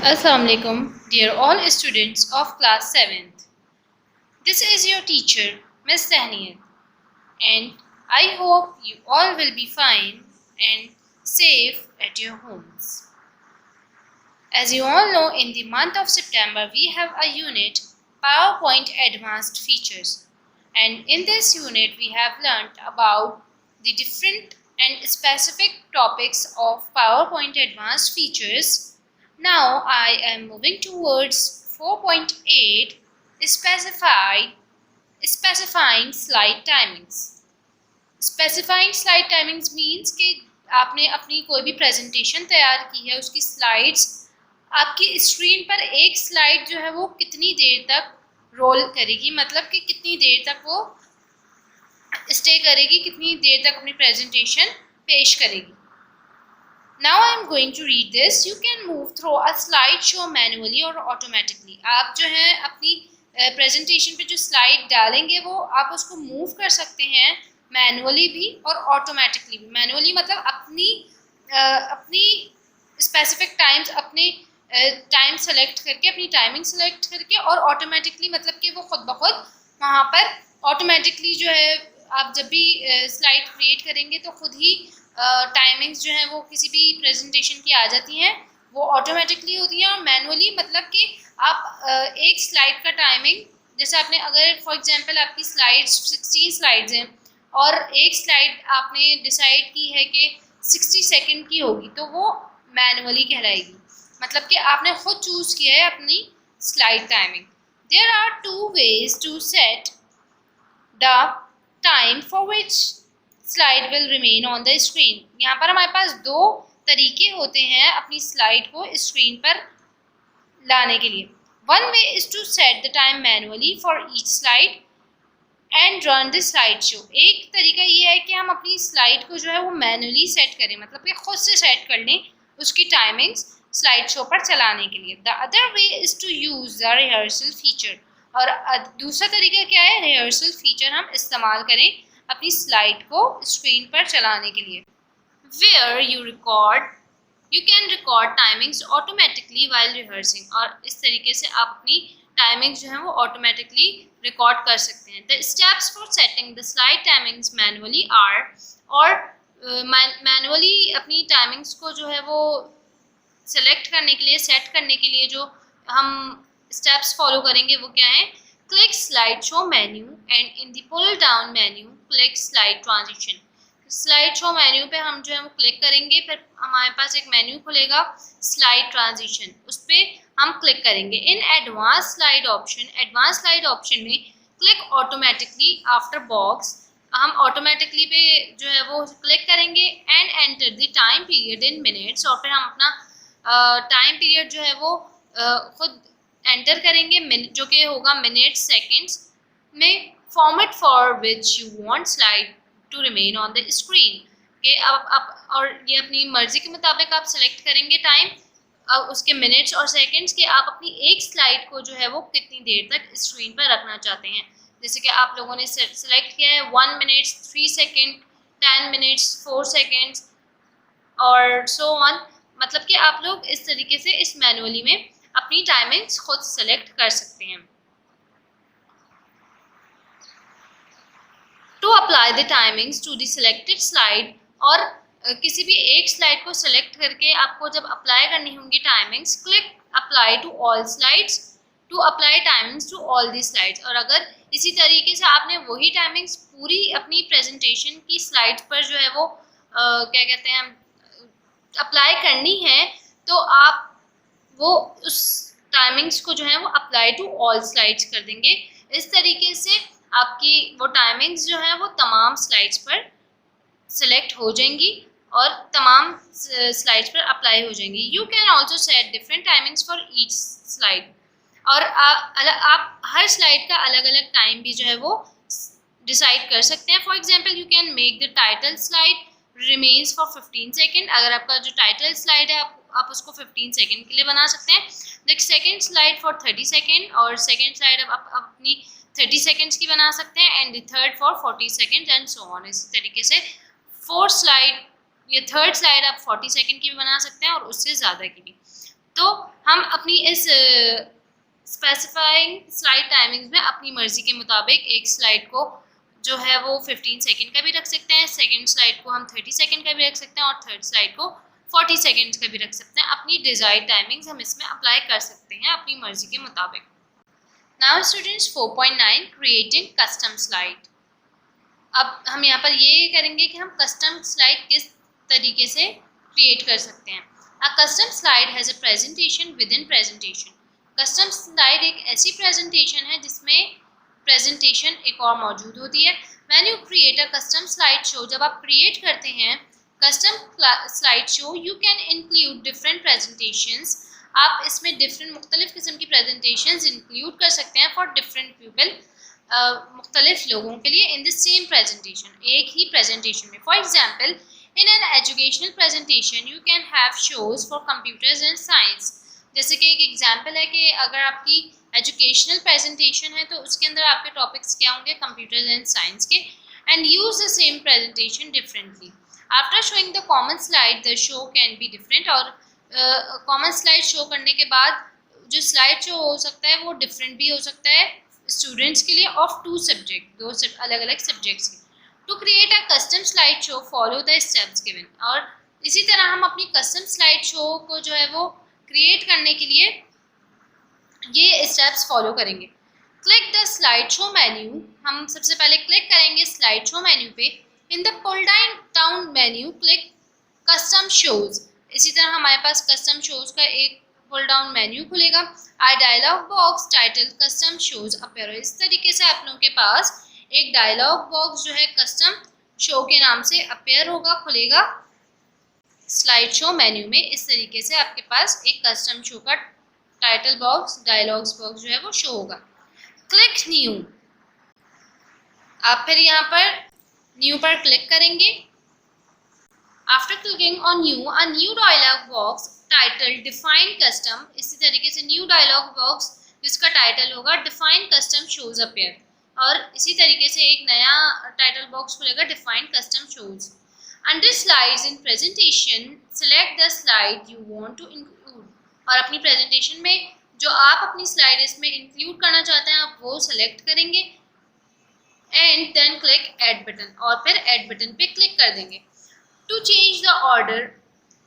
Assalamu alaikum, dear all students of class 7th. This is your teacher, Miss Tahniyat, and I hope you all will be fine and safe at your homes. As you all know, in the month of September, we have a unit, PowerPoint Advanced Features. And in this unit, we have learnt about the different and specific topics of PowerPoint Advanced Features. Now I am moving towards 4.8 specifying slide timings. Specifying slide timings means कि आपने अपनी कोई भी presentation तैयार की है, उसकी slides आपकी स्क्रीन पर एक स्लाइड जो है वो कितनी देर तक रोल करेगी, मतलब कि कितनी देर तक वो स्टे करेगी, कितनी देर तक अपनी प्रेजेंटेशन पेश करेगी. Now I am going to read this. You can move through a slideshow manually or automatically. आप जो है अपनी प्रेजेंटेशन पे जो स्लाइड डालेंगे वो आप उसको मूव कर सकते हैं मैनुअली भी और ऑटोमेटिकली भी. मैनुअली मतलब अपनी स्पेसिफिक टाइम्स, अपने टाइम सेलेक्ट करके, अपनी टाइमिंग सेलेक्ट करके, और ऑटोमेटिकली मतलब कि वो खुद ब खुद वहाँ पर ऑटोमेटिकली जो है आप जब भी स्लाइड क्रिएट करेंगे तो खुद ही टाइमिंग्स जो हैं वो किसी भी प्रेजेंटेशन की आ जाती हैं, वो ऑटोमेटिकली होती हैं. और मैनुअली मतलब कि आप एक स्लाइड का टाइमिंग, जैसे आपने अगर फॉर एग्जांपल आपकी स्लाइड्स 16 स्लाइड्स हैं और एक स्लाइड आपने डिसाइड की है कि 60 सेकंड की होगी, तो वो मैनुअली कहलाएगी, मतलब कि आपने खुद चूज़ किया है अपनी slide timing. There are 2 ways to set the time for which slide will remain on the screen. यहाँ पर हमारे पास 2 तरीके होते हैं अपनी स्लाइड को स्क्रीन पर लाने के लिए. One way is to set the time manually for each slide and run the slide show. एक तरीका ये है कि हम अपनी स्लाइड को जो है वो मैनुअली सेट करें, मतलब कि खुद से सेट कर लें उसकी टाइमिंग्स स्लाइड शो पर चलाने के लिए. The other way is to use the rehearsal feature. और दूसरा तरीका क्या है, रिहर्सल फीचर हम इस्तेमाल करें अपनी स्लाइड को स्क्रीन पर चलाने के लिए. Where you can record timings automatically while rehearsing. और इस तरीके से आप अपनी टाइमिंग्स जो है वो ऑटोमेटिकली रिकॉर्ड कर सकते हैं. The steps for setting the slide timings manually are, और मैनुअली अपनी टाइमिंग्स को जो है वो सेलेक्ट करने के लिए, सेट करने के लिए जो हम स्टेप्स फॉलो करेंगे वो क्या है. Click slide show menu and in the pull down menu click slide transition. Slide show menu पे हम जो है वो क्लिक करेंगे, फिर हमारे पास एक मेन्यू खुलेगा स्लाइड ट्रांजिशन, उस पर हम क्लिक करेंगे. इन एडवांस स्लाइड ऑप्शन में क्लिक ऑटोमेटिकली आफ्टर बॉक्स, हम ऑटोमेटिकली पे जो है वो क्लिक करेंगे and enter the time period in minutes, और फिर हम अपना टाइम पीरियड जो है वो खुद एंटर करेंगे, जो कि होगा मिनट सेकेंड्स में. Format for which you want slide to remain on the screen के आप और ये अपनी मर्जी के मुताबिक आप सेलेक्ट करेंगे टाइम, उसके मिनट्स और सेकंड्स के आप अपनी एक स्लाइड को जो है वो कितनी देर तक स्क्रीन पर रखना चाहते हैं. जैसे कि आप लोगों ने सेलेक्ट किया है 1 मिनट 3 सेकेंड, 10 मिनट्स 4 सेकेंड्स और सो ऑन. मतलब कि आप लोग इस तरीके से इस मैनुअली में अपनी टाइमिंग्स खुद सेलेक्ट कर सकते हैं. To apply the timings to the selected slide, और किसी भी एक स्लाइड को सिलेक्ट करके आपको जब अप्लाई करनी होंगी timings, click apply to all slides to apply timings to all the slides. और अगर इसी तरीके से आपने वही टाइमिंग्स पूरी अपनी प्रेजेंटेशन की स्लाइड्स पर जो है वो क्या कहते हैं अप्लाई करनी है, तो आप वो उस टाइमिंग्स को जो है वो अप्लाई टू ऑल स्लाइड्स कर देंगे. इस तरीके से आपकी वो टाइमिंग्स जो है वो तमाम स्लाइड्स पर सिलेक्ट हो जाएंगी और तमाम स्लाइड्स पर अप्लाई हो जाएंगी. You can also set different timings for each slide, और आप हर स्लाइड का अलग अलग टाइम भी जो है वो डिसाइड कर सकते हैं. For example you can make the title slide remains for 15 second. अगर आपका जो टाइटल स्लाइड है आप उसको 15 सेकेंड के लिए बना सकते हैं. The second slide for 30 second, और सेकेंड स्लाइड आप अपनी 30 सेकेंड्स की बना सकते हैं, and the third for 40 second and so on. इस तरीके से फोर्थ स्लाइड, ये थर्ड स्लाइड आप 40 सेकेंड की भी बना सकते हैं और उससे ज़्यादा की भी. तो हम अपनी इस स्पेसिफाइंग स्लाइड टाइमिंग्स में अपनी मर्जी के मुताबिक एक स्लाइड को जो है वो 15 सेकंड का भी रख सकते हैं, सेकंड स्लाइड को हम 30 सेकंड का भी रख सकते हैं और थर्ड स्लाइड को 40 सेकंड्स का भी रख सकते हैं। अपनी डिजायर्ड टाइमिंग्स हम इसमें अप्लाई कर सकते हैं अपनी मर्जी के मुताबिक। Now students 4.9 creating custom slide. अब हम यहाँ पर ये करेंगे कि हम कस्टम स्लाइड किस तरीके से क्रिएट कर सकते हैं। अ custom slide has a presentation with in presentation. Custom slide एक ऐसी प्रेजेंटेशन है जिसमें प्रेजेंटेशन एक और मौजूद होती है। When you create a custom slide show, जब आप क्रिएट करते हैं custom slide show, you can include different presentations. आप इसमें डिफरेंट मुख्तलिफ किस्म की प्रेजेंटेशंस इंक्लूड कर सकते हैं फॉर डिफरेंट पीपल, मुख्तलिफ लोगों के लिए इन द सेम प्रेजेंटेशन, एक ही प्रेजेंटेशन में। For example, in an educational presentation you can have shows for computers and science. जैसे कि एक एग्जाम्पल है कि अगर आपकी एजुकेशनल प्रेजेंटेशन है तो उसके अंदर आपके टॉपिक्स क्या होंगे, कंप्यूटर्स एंड साइंस के, and use the same presentation differently. After showing the common slide the show can be different. और कॉमन स्लाइड शो करने के बाद जो स्लाइड शो हो सकता है वो डिफरेंट भी हो सकता है स्टूडेंट्स के लिए ऑफ टू सब्जेक्ट, दो अलग अलग सब्जेक्ट्स के। To create a custom slide show follow the steps given. और इसी तरह हम अपनी कस्टम स्लाइड शो को जो है वो क्रिएट करने के लिए ये स्टेप्स फॉलो करेंगे। Click the slide show menu. हम सबसे पहले क्लिक करेंगे स्लाइड शो मेन्यू पे। In the pull down menu click custom shows. इसी तरह हमारे पास कस्टम शोज का एक पुल डाउन मेन्यू खुलेगा। I dialog box title custom shows appear. इस तरीके से आप लोगों के पास एक डायलॉग बॉक्स जो है कस्टम शो के नाम से अपीयर होगा, खुलेगा स्लाइड शो मेन्यू में। इस तरीके से आपके पास एक कस्टम शो का टाइटल बॉक्स, डायलॉग्स बॉक्स जो है वो शो होगा। Click new. आप फिर यहाँ पर न्यू पर क्लिक करेंगे। After clicking on new, a new dialog box title define custom. इसी तरीके से न्यू डायलॉग बॉक्स जिसका टाइटल होगा डिफाइन कस्टम शोज अपीयर। और इसी तरीके से एक नया टाइटल बॉक्स खुलेगा define custom shows. Under slides in presentation select the slide you want to include. और अपनी प्रेजेंटेशन में जो आप अपनी स्लाइड इसमें इंक्लूड करना चाहते हैं आप वो सेलेक्ट करेंगे and then click add button. और फिर ऐड बटन पे क्लिक कर देंगे। To change the order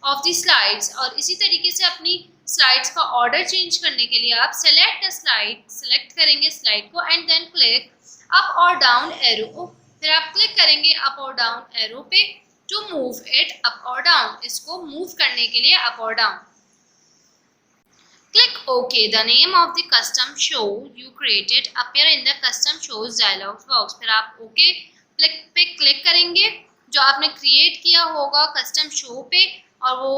of the slides. और इसी तरीके से अपनी स्लाइड्स का ऑर्डर चेंज करने के लिए आप सेलेक्ट द स्लाइड, सेलेक्ट करेंगे स्लाइड को एंड देन क्लिक अप और डाउन एरो। फिर आप क्लिक करेंगे अप और डाउन एरो पे टू मूव इट अप और डाउन, इसको मूव करने के लिए अप और down. Click OK. The name of the custom show you created appear in the custom shows dialog box. फिर आप OK पे क्लिक करेंगे जो आपने क्रिएट किया होगा कस्टम शो पे और वो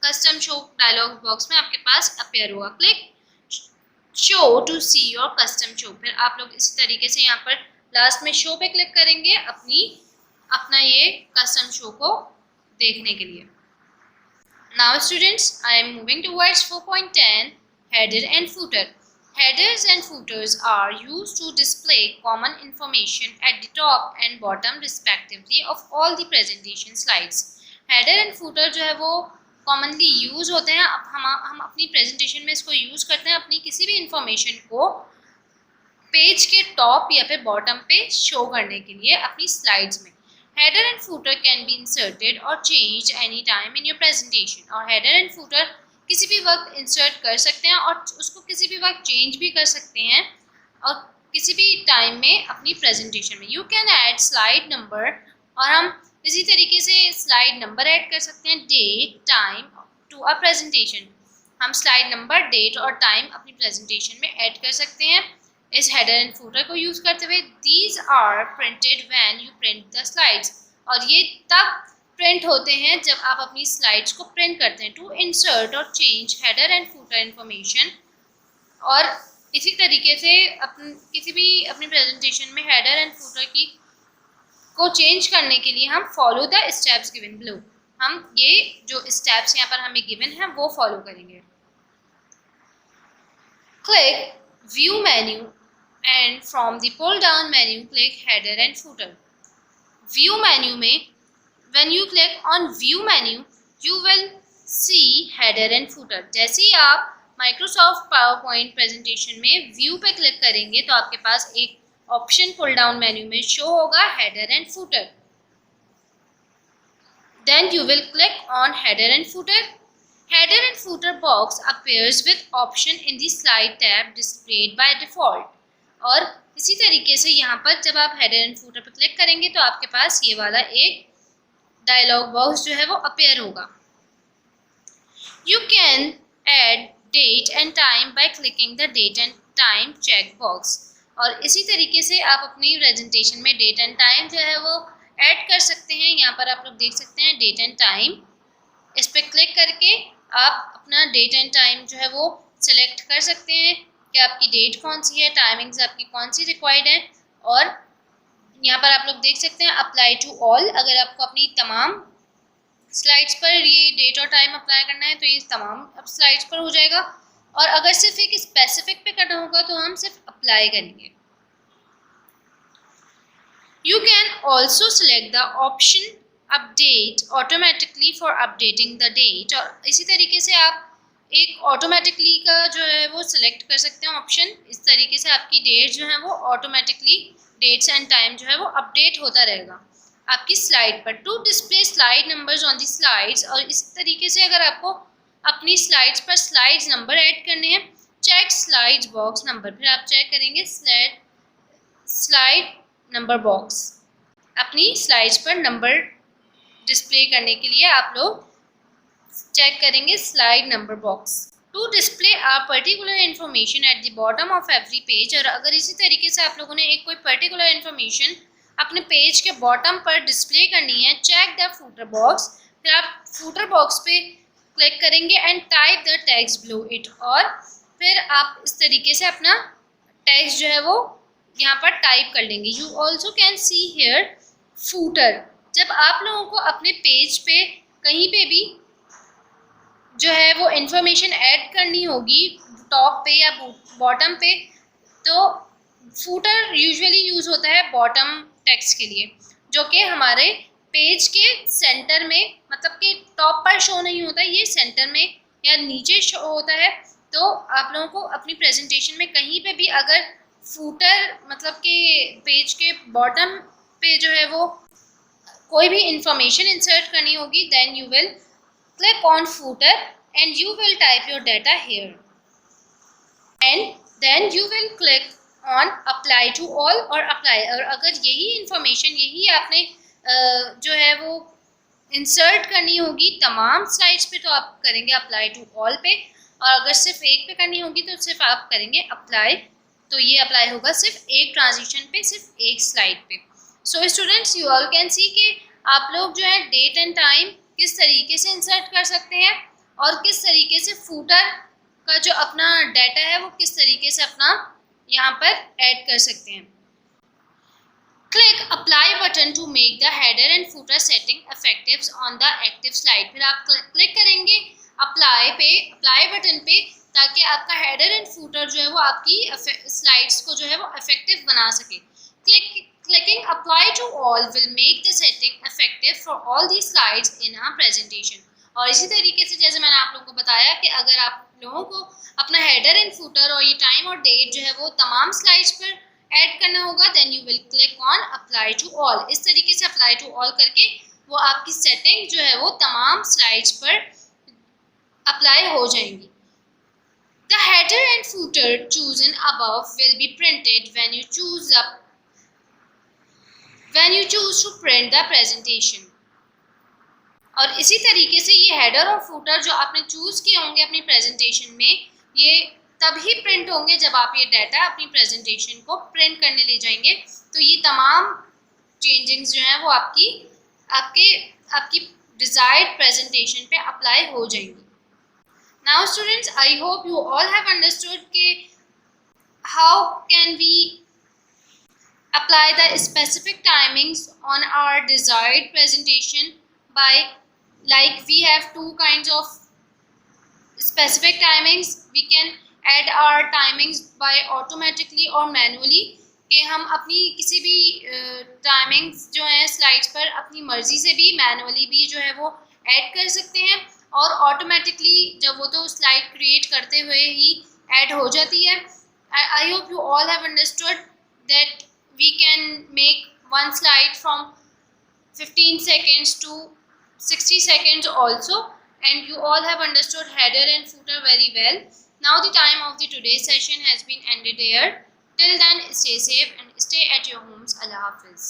कस्टम शो डायलॉग बॉक्स में आपके पास अपीयर होगा। Click show to see your custom show. फिर आप लोग इसी तरीके से यहाँ पर लास्ट में शो पे क्लिक करेंगे अपना ये कस्टम शो को देखने के लिए। Now students, I am moving towards 4.10 header and footer. Headers and footers are used to display common information at the top and bottom respectively of all the presentation slides. Header and footer जो है वो commonly use होते हैं। अब हम अपनी presentation में इसको use करते हैं अपनी किसी भी information को पेज के टॉप या फिर बॉटम पे शो करने के लिए अपनी स्लाइड्स में। Header and footer can be inserted or changed anytime in your presentation। और header and footer किसी भी वक्त इंसर्ट कर सकते हैं और उसको किसी भी वक्त चेंज भी कर सकते हैं और किसी भी टाइम में अपनी प्रेजेंटेशन में। You can add slide number. और हम इसी तरीके से स्लाइड नंबर ऐड कर सकते हैं, date time to a presentation. हम स्लाइड नंबर, डेट और टाइम अपनी प्रेजेंटेशन में ऐड कर सकते हैं इस हेडर एंड फूटर को यूज़ करते हुए। These are printed when you print the slides. और ये तब प्रिंट होते हैं जब आप अपनी स्लाइड्स को प्रिंट करते हैं। टू इंसर्ट और change header and footer information. और इसी तरीके से किसी भी अपनी प्रेजेंटेशन में हेडर एंड फूटर को चेंज करने के लिए हम follow the steps given below. हम ये जो स्टेप्स यहाँ पर हमें गिवन है वो फॉलो करेंगे। Click view menu and from the pull down menu click header and footer. View menu में when you click on view menu you will see header and footer। जैसे ही आप माइक्रोसॉफ्ट पावर पॉइंट प्रेजेंटेशन में view पे click करेंगे तो आपके पास एक ऑप्शन पुल डाउन मेन्यू में शो होगा header and footer. Then you will click on header and footer. Header and footer box appears with option in the slide tab displayed by default. और इसी तरीके से यहाँ पर जब आप header and footer पर क्लिक करेंगे तो आपके पास ये वाला एक डायलॉग बॉक्स जो है वो अपेयर होगा। You can add date and time by clicking the date and time check box. और इसी तरीके से आप अपनी प्रेजेंटेशन में डेट एंड टाइम जो है वो ऐड कर सकते हैं। यहाँ पर आप लोग देख सकते हैं डेट एंड टाइम, इस पर क्लिक करके आप अपना डेट एंड टाइम जो है वो सिलेक्ट कर सकते हैं कि आपकी डेट कौन सी है, टाइमिंग्स आपकी कौन सी रिक्वायर्ड है। और यहाँ पर आप लोग देख सकते हैं अप्लाई टू ऑल, अगर आपको अपनी तमाम स्लाइड्स पर ये डेट और टाइम अप्लाई करना है तो ये तमाम अब स्लाइड्स पर हो जाएगा, और अगर सिर्फ एक स्पेसिफिक पे करना होगा तो हम सिर्फ अप्लाई करेंगे। You can also select the option update automatically for updating the date, और इसी तरीके से आप एक ऑटोमेटिकली का जो है वो सिलेक्ट कर सकते हैं ऑप्शन। इस तरीके से आपकी डेट जो है वो ऑटोमेटिकली डेट्स एंड टाइम जो है वो अपडेट होता रहेगा आपकी स्लाइड पर। To display slide numbers on the slides, और इस तरीके से अगर आपको अपनी स्लाइड्स पर स्लाइड्स नंबर ऐड करने हैं, चेक स्लाइड्स बॉक्स नंबर, फिर आप चेक करेंगे स्लाइड नंबर बॉक्स। अपनी स्लाइड्स पर नंबर डिस्प्ले करने के लिए आप लोग चेक करेंगे slide number box. To display a particular information at the bottom of every page, और अगर इसी तरीके से आप लोगों ने एक कोई पर्टिकुलर इन्फॉर्मेशन अपने पेज के बॉटम पर डिस्प्ले करनी है, चेक द फूटर बॉक्स, फिर आप फूटर बॉक्स पे क्लिक करेंगे and type the text below it, और फिर आप इस तरीके से अपना टेक्स्ट जो है वो यहाँ पर टाइप कर लेंगे। You also can see here footer, जब आप लोगों को अपने पेज पे कहीं पे भी जो है वो इंफॉर्मेशन ऐड करनी होगी टॉप पे या बॉटम पे, तो फूटर यूजुअली यूज़ होता है बॉटम टेक्स्ट के लिए, जो कि हमारे पेज के सेंटर में, मतलब कि टॉप पर शो नहीं होता, ये सेंटर में या नीचे शो होता है। तो आप लोगों को अपनी प्रेजेंटेशन में कहीं पे भी अगर फूटर मतलब कि पेज के बॉटम पे जो है वो कोई भी इंफॉर्मेशन इंसर्ट करनी होगी, then you will click on footer and you will type your data here, and then you will click on apply to all और अप्लाई। और अगर यही इंफॉर्मेशन यही आपने जो है वो इंसर्ट करनी होगी तमाम स्लाइड्स पे तो आप करेंगे अप्लाई टू ऑल पे, और अगर सिर्फ एक पे करनी होगी तो सिर्फ आप करेंगे अप्लाई, तो ये अप्लाई होगा सिर्फ एक ट्रांजिशन पे, सिर्फ एक स्लाइड पे। So students, you all can see कि आप लोग जो है डेट एंड टाइम किस तरीके से इंसर्ट कर सकते हैं और किस तरीके से फूटर का जो अपना डाटा है वो किस तरीके से अपना यहाँ पर ऐड कर सकते हैं। Click apply button to make the header and footer setting effective on the active slide, फिर आप क्लिक करेंगे अप्लाई बटन पे, ताकि आपका हेडर एंड फूटर जो है वो आपकी स्लाइड्स को जो है वो इफेक्टिव बना सके। Clicking apply to all will make the setting effective for all the slides in our presentation। और इसी तरीके से जैसे मैंने आप लोगों को बताया कि अगर आप लोगों को अपना हेडर एंड फूटर और ये टाइम और डेट जो है वो तमाम स्लाइड्स पर ऐड करना होगा, then you will click on apply to all. इस तरीके से अप्लाई टू ऑल करके वो आपकी सेटिंग जो है वो तमाम स्लाइड्स पर अप्लाई हो जाएंगी। The header and footer chosen above will be printed when you choose to print the presentation। और इसी तरीके से ये हेडर और फूटर जो आपने चूज़ किए होंगे अपनी प्रेजेंटेशन में, ये तभी प्रिंट होंगे जब आप ये डाटा अपनी प्रेजेंटेशन को प्रिंट करने ले जाएंगे, तो ये तमाम चेंजिंग्स जो हैं वो आपकी डिज़ायर्ड प्रेजेंटेशन पे अप्लाई हो जाएंगी। Now students, I hope you all have understood how can we apply the specific timings on our desired presentation by, like we have two kinds of specific timings, we can add our timings by automatically or manually, कि हम अपनी किसी भी timings जो है slides पर अपनी मर्जी से भी मैनुअली भी जो है वो ऐड कर सकते हैं, और ऑटोमेटिकली जब वो तो स्लाइड क्रिएट करते हुए ही ऐड हो जाती है. I hope you all have understood that we can make one slide from 15 seconds to 60 seconds also, and you all have understood header and footer very well. Now the time of the today's session has been ended here. Till then, stay safe and stay at your homes. Allah Hafiz.